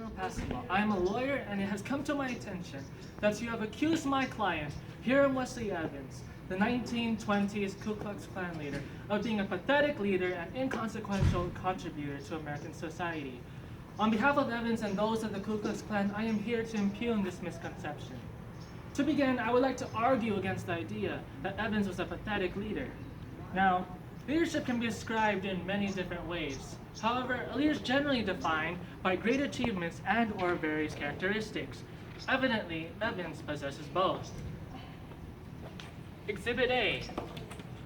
Enril Pasumbal. I am a lawyer, and it has come to my attention that you have accused my client, Hiram Wesley Evans, the 1920s Ku Klux Klan leader, of being a pathetic leader and inconsequential contributor to American society. On behalf of Evans and those of the Ku Klux Klan, I am here to impugn this misconception. To begin, I would like to argue against the idea that Evans was a pathetic leader. Now, leadership can be described in many different ways. However, a leader is generally defined by great achievements and/or various characteristics. Evidently, Evans possesses both. Exhibit A,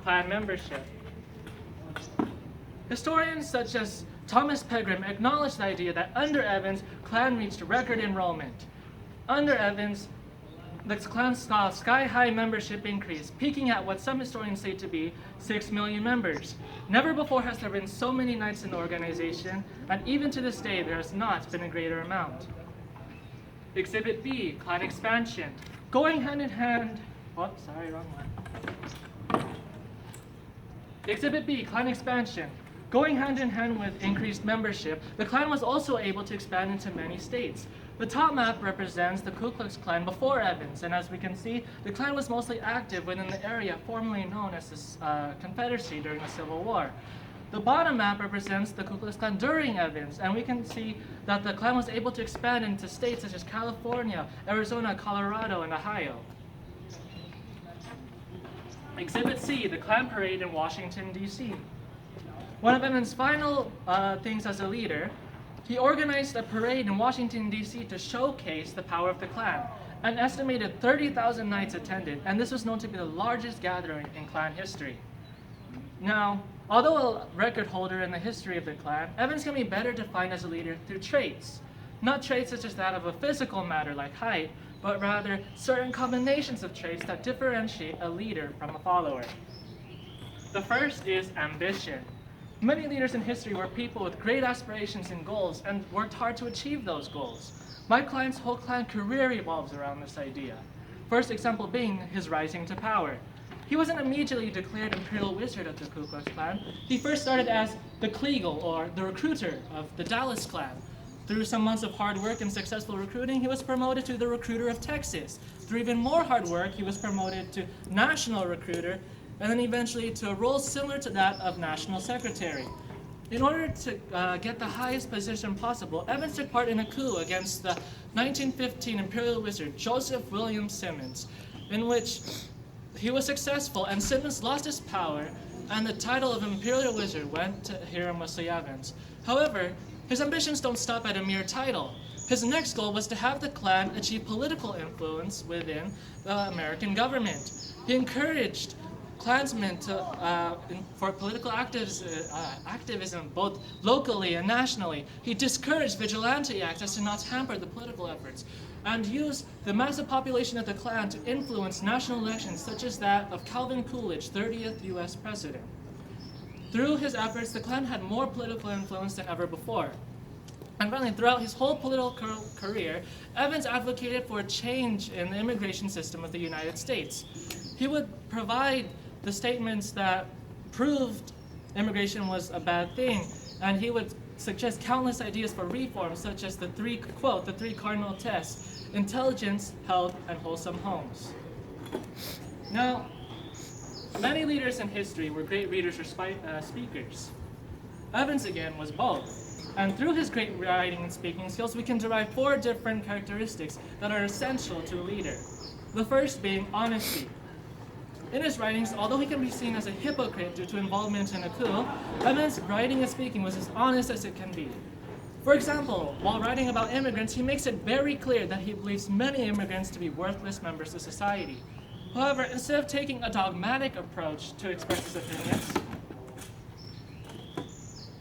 Klan membership. Historians such as Thomas Pegram acknowledge the idea that under Evans, Klan reached record enrollment. Under Evans, the Klan saw sky-high membership increase, peaking at what some historians say to be 6 million members. Never before has there been so many knights in the organization, and even to this day there has not been a greater amount. Exhibit B, Klan expansion. Going hand in hand, wrong one. Exhibit B, Klan expansion. Going hand in hand with increased membership, the Klan was also able to expand into many states. The top map represents the Ku Klux Klan before Evans, and as we can see, the Klan was mostly active within the area formerly known as the Confederacy during the Civil War. The bottom map represents the Ku Klux Klan during Evans, and we can see that the Klan was able to expand into states such as California, Arizona, Colorado, and Ohio. Exhibit C, the Klan parade in Washington, D.C. One of Evans' final things as a leader, he organized a parade in Washington, D.C. to showcase the power of the Klan. An estimated 30,000 knights attended, and this was known to be the largest gathering in Klan history. Now, although a record holder in the history of the Klan, Evans can be better defined as a leader through traits. Not traits such as that of a physical matter like height, but rather certain combinations of traits that differentiate a leader from a follower. The first is ambition. Many leaders in history were people with great aspirations and goals and worked hard to achieve those goals. My client's whole Klan career revolves around this idea. First example being his rising to power. He wasn't immediately declared Imperial Wizard of the Ku Klux Klan. He first started as the Kleagle, or the recruiter of the Dallas Klan. Through some months of hard work and successful recruiting, he was promoted to the Recruiter of Texas. Through even more hard work, he was promoted to National Recruiter, and then eventually to a role similar to that of National Secretary. In order to get the highest position possible, Evans took part in a coup against the 1915 Imperial Wizard Joseph William Simmons, in which he was successful and Simmons lost his power, and the title of Imperial Wizard went to Hiram Wesley Evans. However, his ambitions don't stop at a mere title. His next goal was to have the Klan achieve political influence within the American government. He encouraged Klansmen for political activism both locally and nationally. He discouraged vigilante acts as to not hamper the political efforts, and used the massive population of the Klan to influence national elections such as that of Calvin Coolidge, 30th U.S. President. Through his efforts, the Klan had more political influence than ever before. And finally, throughout his whole political career, Evans advocated for a change in the immigration system of the United States. He would provide the statements that proved immigration was a bad thing, and he would suggest countless ideas for reform, such as the three cardinal tests: intelligence, health, and wholesome homes. Now, many leaders in history were great readers or speakers. Evans, again, was both. And through his great writing and speaking skills, we can derive 4 different characteristics that are essential to a leader. The first being honesty. In his writings, although he can be seen as a hypocrite due to involvement in a coup, Evans' writing and speaking was as honest as it can be. For example, while writing about immigrants, he makes it very clear that he believes many immigrants to be worthless members of society. However, instead of taking a dogmatic approach to express his opinions,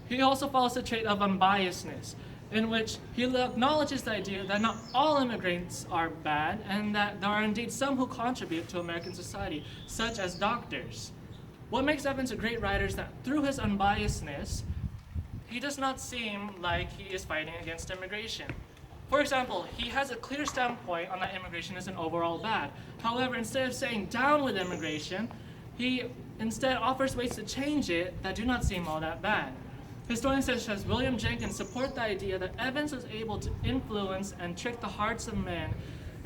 he also follows the trait of unbiasedness, in which he acknowledges the idea that not all immigrants are bad, and that there are indeed some who contribute to American society, such as doctors. What makes Evans a great writer is that through his unbiasedness, he does not seem like he is fighting against immigration. For example, he has a clear standpoint on that immigration isn't overall bad. However, instead of saying down with immigration, he instead offers ways to change it that do not seem all that bad. Historians such as William Jenkins support the idea that Evans was able to influence and trick the hearts of men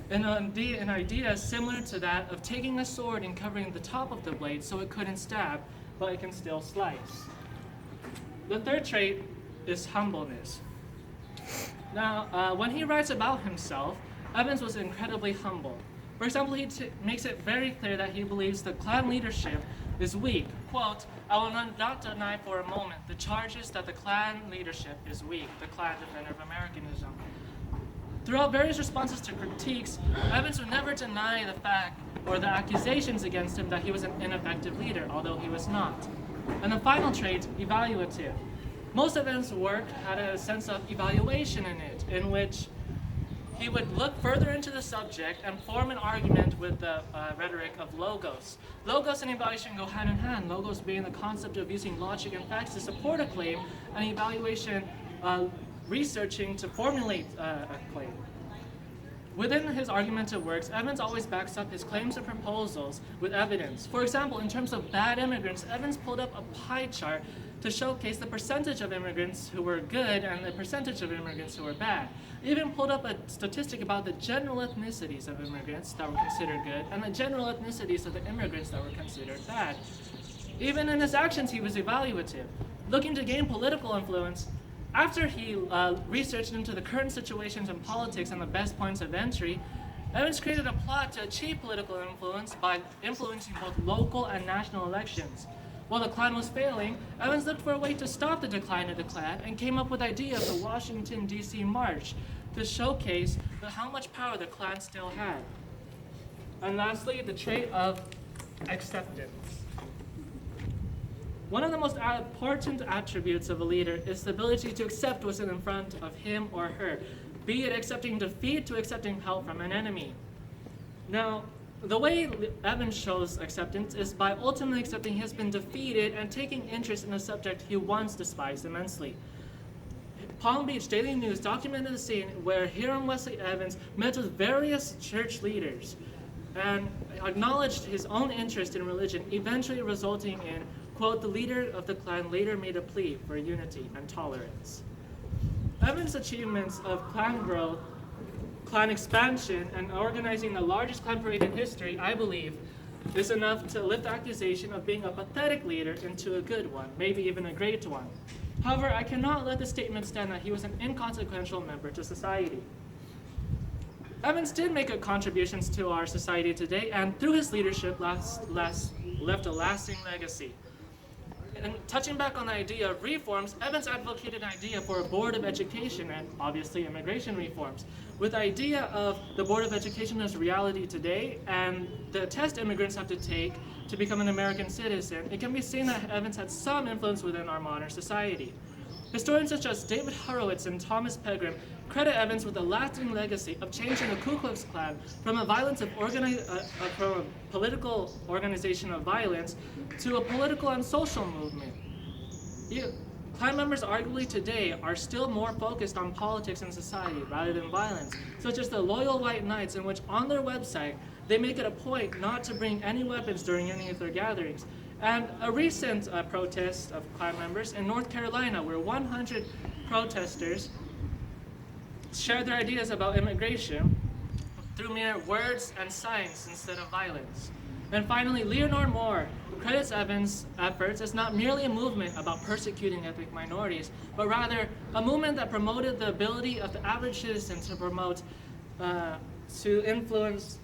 in an idea similar to that of taking a sword and covering the top of the blade so it couldn't stab, but it can still slice. The third trait is humbleness. Now, when he writes about himself, Evans was incredibly humble. For example, he makes it very clear that he believes the Klan leadership is weak. Quote, "I will not deny for a moment the charges that the Klan leadership is weak," the Klan defender of Americanism. Throughout various responses to critiques, Evans would never deny the fact or the accusations against him that he was an ineffective leader, although he was not. And the final trait, evaluative. Most of Evans' work had a sense of evaluation in it, in which he would look further into the subject and form an argument with the rhetoric of logos. Logos and evaluation go hand in hand, logos being the concept of using logic and facts to support a claim, and evaluation researching to formulate a claim. Within his argumentative works, Evans always backs up his claims and proposals with evidence. For example, in terms of bad immigrants, Evans pulled up a pie chart to showcase the percentage of immigrants who were good and the percentage of immigrants who were bad. He even pulled up a statistic about the general ethnicities of immigrants that were considered good and the general ethnicities of the immigrants that were considered bad. Even in his actions, he was evaluative, looking to gain political influence. After he researched into the current situations in politics and the best points of entry, Evans created a plot to achieve political influence by influencing both local and national elections. While the Klan was failing, Evans looked for a way to stop the decline of the Klan and came up with the idea of the Washington, D.C. March to showcase how much power the Klan still had. And lastly, the trait of acceptance. One of the most important attributes of a leader is the ability to accept what's in front of him or her, be it accepting defeat to accepting help from an enemy. Now, the way Evans shows acceptance is by ultimately accepting he has been defeated and taking interest in a subject he once despised immensely. Palm Beach Daily News documented the scene where Hiram Wesley Evans met with various church leaders and acknowledged his own interest in religion, eventually resulting in, quote, "The leader of the Klan later made a plea for unity and tolerance." Evans' achievements of Klan growth, Klan expansion, and organizing the largest Klan parade in history, I believe, is enough to lift the accusation of being a pathetic leader into a good one, maybe even a great one. However, I cannot let the statement stand that he was an inconsequential member to society. Evans did make contributions to our society today, and through his leadership left a lasting legacy. And touching back on the idea of reforms, Evans advocated an idea for a board of education and obviously immigration reforms. With the idea of the board of education as reality today and the test immigrants have to take to become an American citizen, it can be seen that Evans had some influence within our modern society. Historians such as David Horowitz and Thomas Pegram credit Evans with a lasting legacy of changing the Ku Klux Klan from a political organization of violence to a political and social movement. Klan members arguably today are still more focused on politics and society rather than violence, such as the Loyal White Knights, in which on their website they make it a point not to bring any weapons during any of their gatherings. And a recent protest of Klan members in North Carolina, where 100 protesters shared their ideas about immigration through mere words and signs instead of violence. And finally, Leonard Moore credits Evans' efforts as not merely a movement about persecuting ethnic minorities, but rather a movement that promoted the ability of the average citizen to influence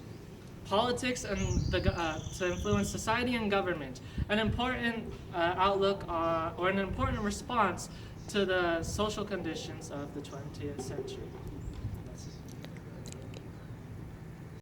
politics and to influence society and government, an important outlook or an important response to the social conditions of the 20th century.